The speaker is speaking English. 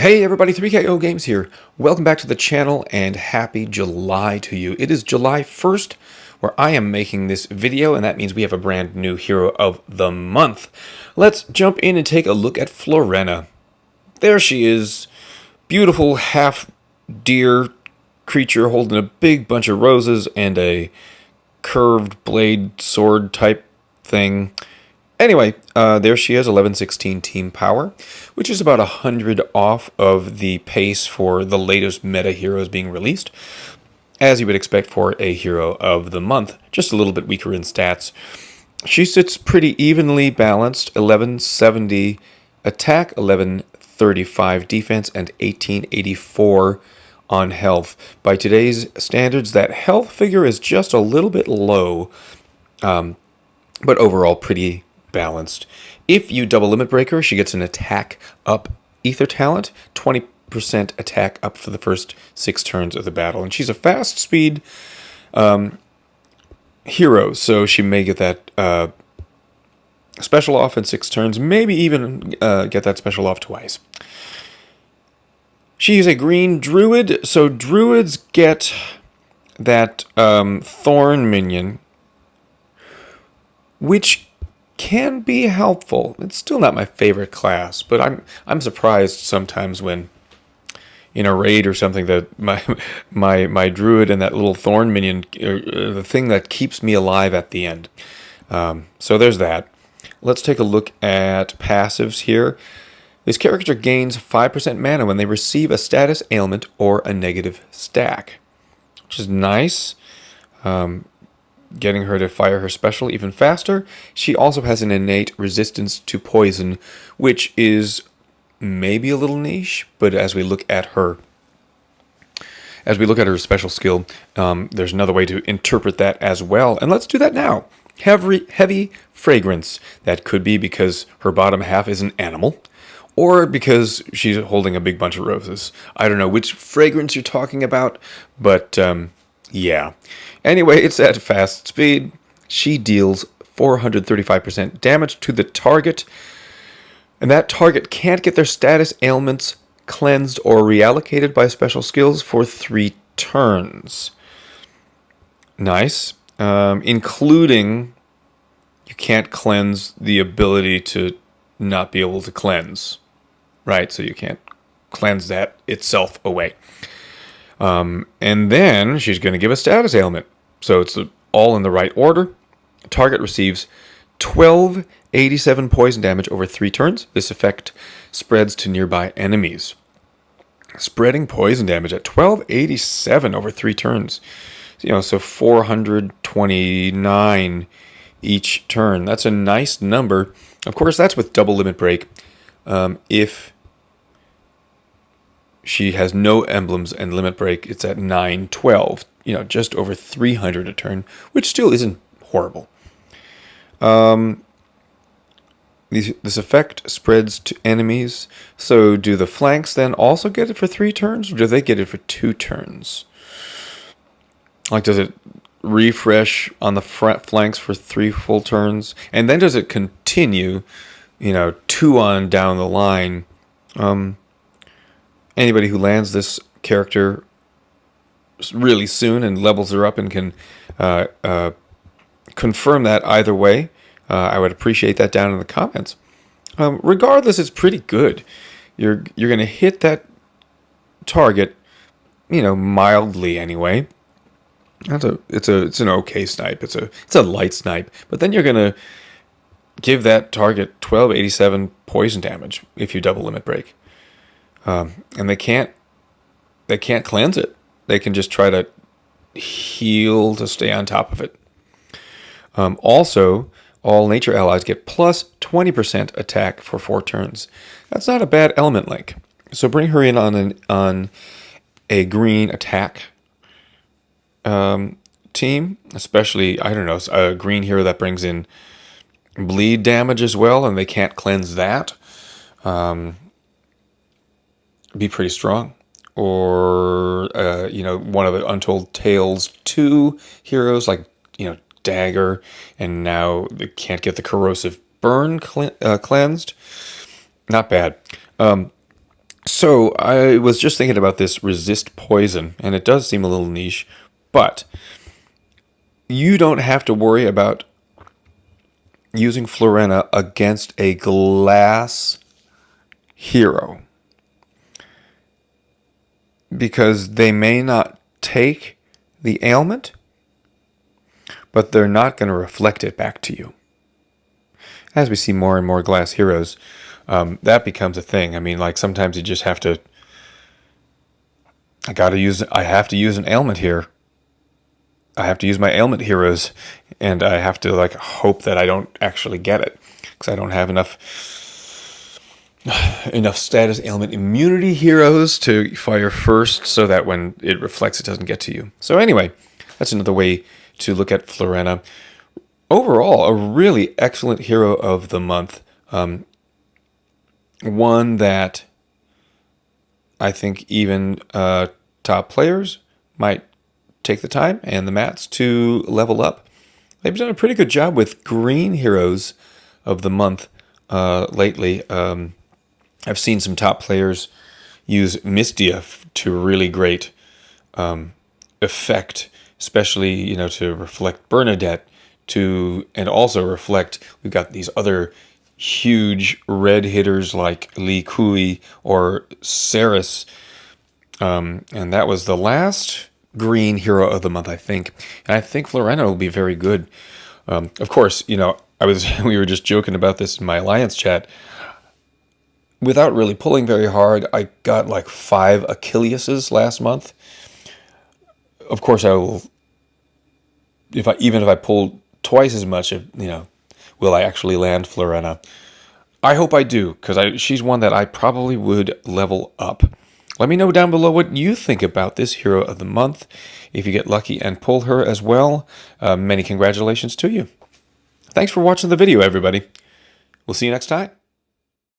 Hey everybody, 3KO Games here. Welcome back to the channel and happy July to you. It is July 1st where I am making this video, and that means we have a brand new hero of the month. Let's jump in and take a look at Florenna. There she is. Beautiful half deer creature holding a big bunch of roses and a curved blade sword type thing. Anyway, there she is, 1116 team power, which is about 100 off of the pace for the latest meta heroes being released, as you would expect for a hero of the month, just a little bit weaker in stats. She sits pretty evenly balanced, 1170 attack, 1135 defense, and 1884 on health. By today's standards, that health figure is just a little bit low, but overall pretty balanced. If you double limit breaker, she gets an attack up ether talent, 20% attack up for the first 6 turns of the battle, and she's a fast speed hero, so she may get that special off in 6 turns, maybe even get that special off twice. She's a green druid, so druids get that thorn minion, which can be helpful. It's still not my favorite class, but I'm surprised sometimes when in a raid or something that my druid and that little thorn minion are the thing that keeps me alive at the end. So there's that. Let's take a look at passives here. This character gains 5% mana when they receive a status ailment or a negative stack, which is nice. Getting her to fire her special even faster. She also has an innate resistance to poison, which is maybe a little niche, but as we look at her special skill, there's another way to interpret that as well, and let's do that now. Heavy fragrance. That could be because her bottom half is an animal, or because she's holding a big bunch of roses. I don't know which fragrance you're talking about, but yeah. Anyway, it's at fast speed. She deals 435% damage to the target, and that target can't get their status ailments cleansed or reallocated by special skills for 3 turns. Nice. Including, you can't cleanse the ability to not be able to cleanse, right? So you can't cleanse that itself away. And then she's going to give a status ailment. So it's all in the right order. Target receives 1287 poison damage over 3 turns. This effect spreads to nearby enemies. Spreading poison damage at 1287 over 3 turns. So 429 each turn. That's a nice number. Of course, that's with double limit break. If she has no emblems and limit break, it's at 912. Just over 300 a turn, which still isn't horrible. This effect spreads to enemies. So do the flanks then also get it for 3 turns, or do they get it for 2 turns? Like, does it refresh on the front flanks for 3 full turns? And then does it continue, 2 on down the line? Anybody who lands this character really soon and levels her up and can confirm that either way, I would appreciate that down in the comments. Regardless, it's pretty good. You're going to hit that target, mildly anyway. It's an okay snipe. It's a light snipe, but then you're going to give that target 1287 poison damage if you double limit break. And they can't cleanse it. They can just try to heal to stay on top of it. Also, all nature allies get plus 20% attack for 4 turns. That's not a bad element link. So bring her in on a green attack team, especially, I don't know, a green hero that brings in bleed damage as well, and they can't cleanse that. Be pretty strong. Or one of the Untold Tales 2 heroes like Dagger, and now they can't get the corrosive burn cleansed. Not bad. So I was just thinking about this resist poison, and it does seem a little niche, but you don't have to worry about using Florenna against a glass hero, because they may not take the ailment, but they're not going to reflect it back to you. As we see more and more glass heroes, that becomes a thing. I mean, like, sometimes you just have to, I have to use an ailment here. I have to use my ailment heroes, and I have to, like, hope that I don't actually get it, because I don't have enough status ailment immunity heroes to fire first, so that when it reflects, it doesn't get to you. So anyway, that's another way to look at Florenna. Overall, a really excellent hero of the month. One that I think even top players might take the time and the mats to level up. They've done a pretty good job with green heroes of the month lately. I've seen some top players use Mystia to really great effect, especially, to reflect Bernadette, and also reflect, we've got these other huge red hitters like Li Kui or Ceres, and that was the last green hero of the month, I think. And I think Florenna will be very good. Of course, we were just joking about this in my Alliance chat. Without really pulling very hard, I got like 5 Achilleuses last month. Of course, I will. Even if I pull twice as much, will I actually land Florenna? I hope I do, because she's one that I probably would level up. Let me know down below what you think about this hero of the month. If you get lucky and pull her as well, many congratulations to you. Thanks for watching the video, everybody. We'll see you next time.